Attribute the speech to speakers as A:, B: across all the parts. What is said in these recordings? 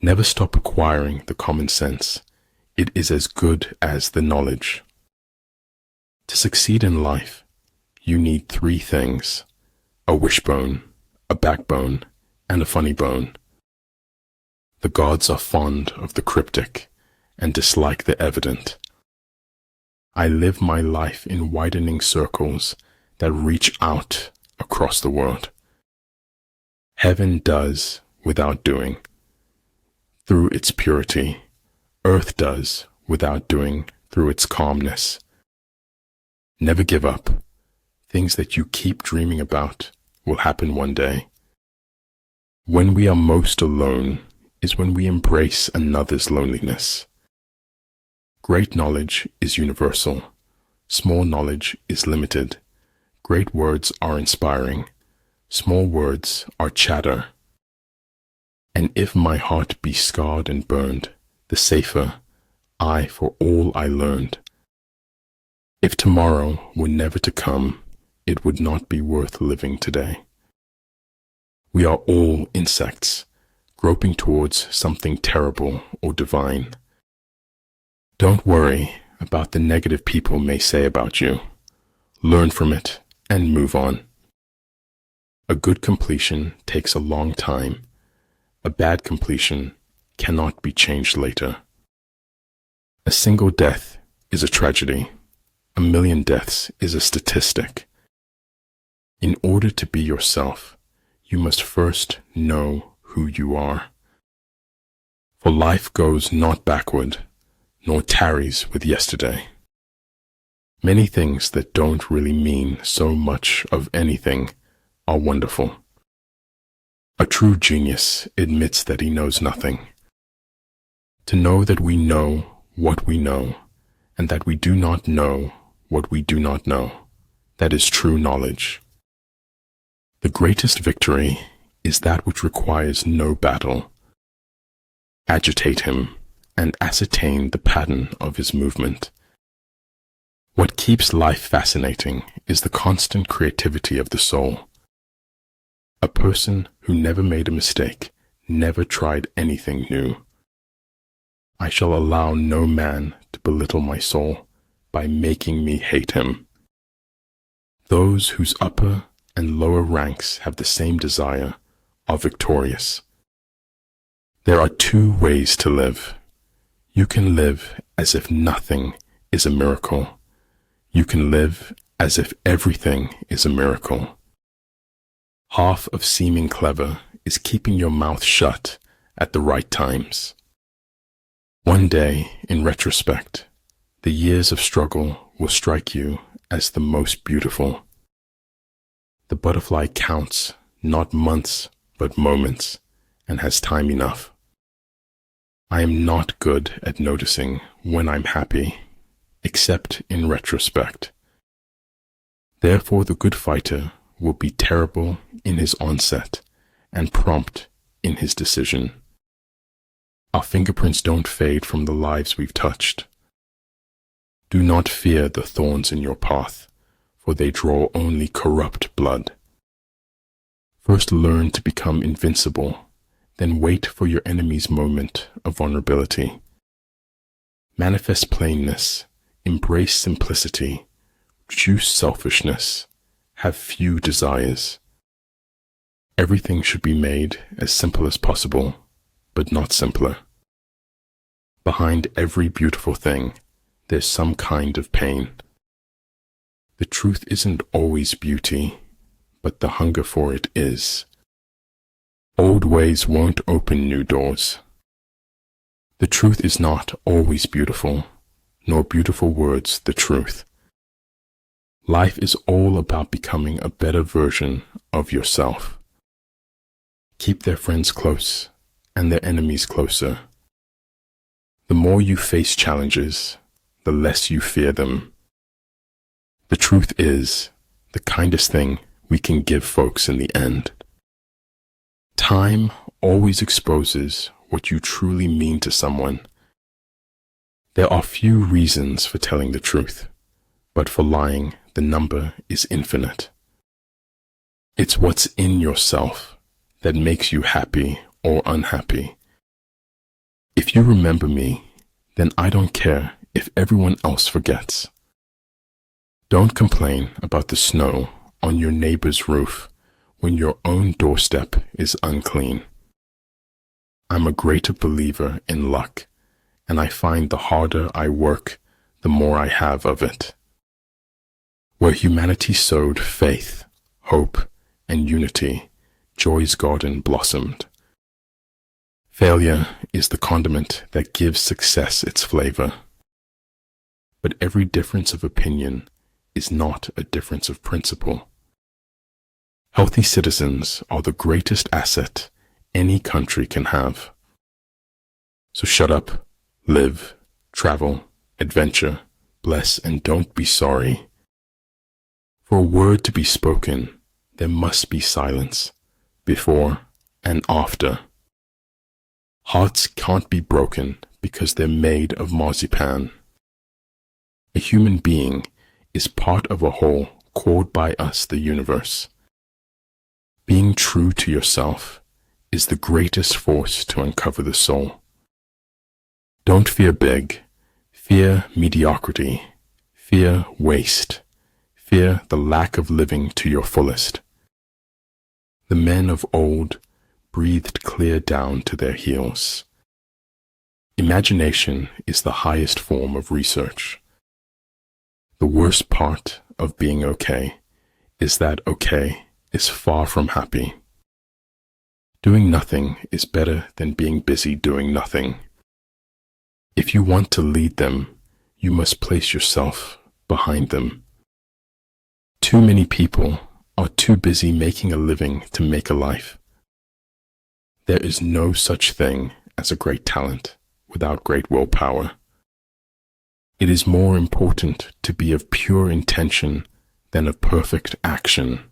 A: Never stop acquiring the common sense. It is as good as the knowledge. To succeed in life, you need three things: a wishbone, a backbone, and a funny bone. The gods are fond of the cryptic and dislike the evident. I live my life in widening circles that reach out across the world. Heaven does without doing, through its purity. Earth does without doing, through its calmness. Never give up. Things that you keep dreaming about will happen one day. When we are most alone is when we embrace another's loneliness. Great knowledge is universal. Small knowledge is limited. Great words are inspiring. Small words are chatter. And if my heart be scarred and burned, the safer I for all I learned. If tomorrow were never to come, it would not be worth living today. We are all insects, groping towards something terrible or divine. Don't worry about the negative people may say about you. Learn from it and move on. A good completion takes a long time. A bad completion cannot be changed later. A single death is a tragedy. A million deaths is a statistic. In order to be yourself, you must first know who you are. For life goes not backward, nor tarries with yesterday. Many things that don't really mean so much of anything are wonderful. A true genius admits that he knows nothing. To know that we know what we know, and that we do not know what we do not know, that is true knowledge. The greatest victory is that which requires no battle. Agitate him and ascertain the pattern of his movement. What keeps life fascinating is the constant creativity of the soul. A person who never made a mistake, never tried anything new. I shall allow no man to belittle my soul by making me hate him. Those whose upper and lower ranks have the same desire are victorious. There are two ways to live. You can live as if nothing is a miracle. You can live as if everything is a miracle. Half of seeming clever is keeping your mouth shut at the right times. One day, in retrospect, the years of struggle will strike you as the most beautiful. The butterfly counts not months but moments and has time enough. I am not good at noticing when I'm happy, except in retrospect. Therefore, the good fighter will be terrible in his onset and prompt in his decision. Our fingerprints don't fade from the lives we've touched. Do not fear the thorns in your path, for they draw only corrupt blood. First learn to become invincible, then wait for your enemy's moment of vulnerability. Manifest plainness, embrace simplicity, reduce selfishness, have few desires. Everything should be made as simple as possible, but not simpler. Behind every beautiful thing, there's some kind of pain. The truth isn't always beauty, but the hunger for it is. Old ways won't open new doors. The truth is not always beautiful, nor beautiful words the truth. Life is all about becoming a better version of yourself. Keep their friends close and their enemies closer. The more you face challenges, the less you fear them. The truth is the kindest thing we can give folks in the end. Time always exposes what you truly mean to someone. There are few reasons for telling the truth, but for lying, the number is infinite. It's what's in yourself that makes you happy or unhappy. If you remember me, then I don't care if everyone else forgets. Don't complain about the snow on your neighbor's roof when your own doorstep is unclean. I'm a greater believer in luck, and I find the harder I work, the more I have of it. Where humanity sowed faith, hope, and unity, joy's garden blossomed. Failure is the condiment that gives success its flavor. But every difference of opinion is not a difference of principle. Healthy citizens are the greatest asset any country can have. So shut up, live, travel, adventure, bless, and don't be sorry. For a word to be spoken, there must be silence, before and after. Hearts can't be broken because they're made of marzipan. A human being is part of a whole called by us the universe. Being true to yourself is the greatest force to uncover the soul. Don't fear big, fear mediocrity, fear waste, fear the lack of living to your fullest. The men of old breathed clear down to their heels. Imagination is the highest form of research. The worst part of being okay is that okay is far from happy. Doing nothing is better than being busy doing nothing. If you want to lead them, you must place yourself behind them. Too many people are too busy making a living to make a life. There is no such thing as a great talent without great willpower. It is more important to be of pure intention than of perfect action.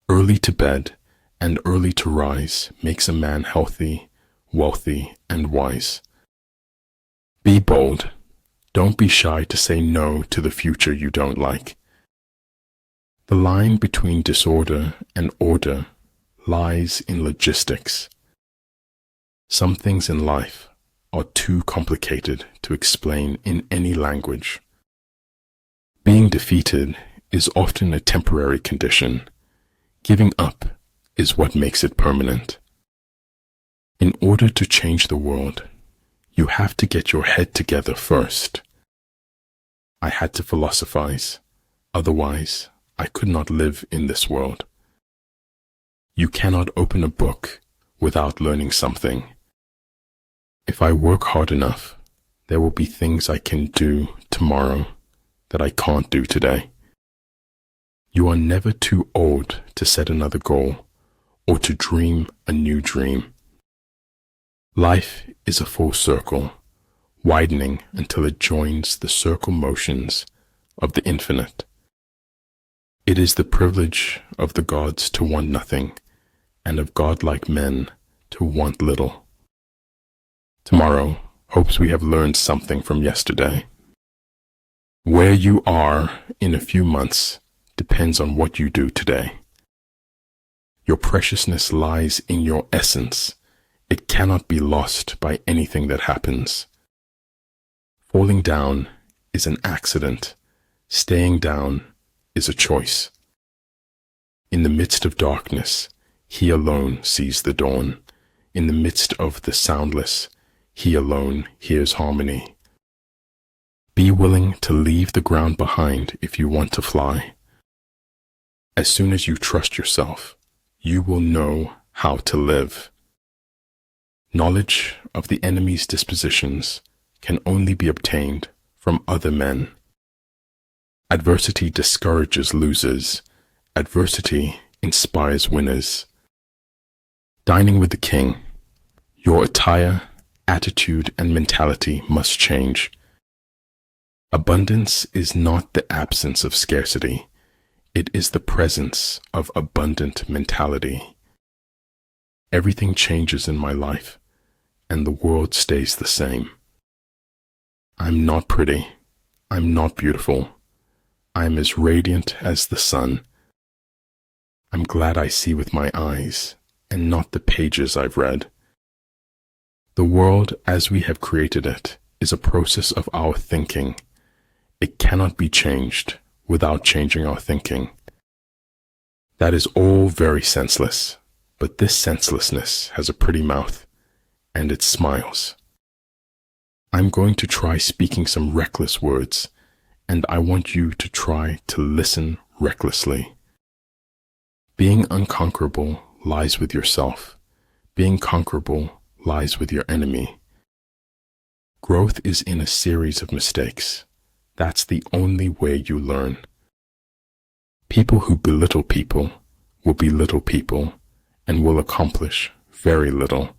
A: Early to bed and early to rise makes a man healthy, wealthy, and wise. Be bold. Don't be shy to say no to the future you don't like. The line between disorder and order lies in logistics. Some things in life are too complicated to explain in any language. Being defeated is often a temporary condition. Giving up is what makes it permanent. In order to change the world, you have to get your head together first. I had to philosophize, otherwise I could not live in this world. You cannot open a book without learning something. If I work hard enough, there will be things I can do tomorrow that I can't do today. You are never too old to set another goal or to dream a new dream. Life is a full circle, widening until it joins the circle motions of the infinite. It is the privilege of the gods to want nothing, and of godlike men to want little. Tomorrow hopes we have learned something from yesterday. Where you are in a few months depends on what you do today. Your preciousness lies in your essence. It cannot be lost by anything that happens. Falling down is an accident. Staying down is a choice. In the midst of darkness, He alone sees the dawn. In the midst of the soundless, He alone hears harmony. Be willing to leave the ground behind if you want to fly. As soon as you trust yourself, you will know how to live. Knowledge of the enemy's dispositions can only be obtained from other men. Adversity discourages losers. Adversity inspires winners. Dining with the king, your attire, attitude, and mentality must change. Abundance is not the absence of scarcity. It is the presence of abundant mentality. Everything changes in my life, and the world stays the same. I'm not pretty. I'm not beautiful. I'm as radiant as the sun. I'm glad I see with my eyes, and not the pages I've read. The world as we have created it is a process of our thinking. It cannot be changed without changing our thinking. That is all very senseless, but this senselessness has a pretty mouth, and it smiles. I'm going to try speaking some reckless words, and I want you to try to listen recklessly. Being unconquerable lies with yourself. Being conquerable lies with your enemy. Growth is in a series of mistakes. That's the only way you learn. People who belittle people will belittle people and will accomplish very little.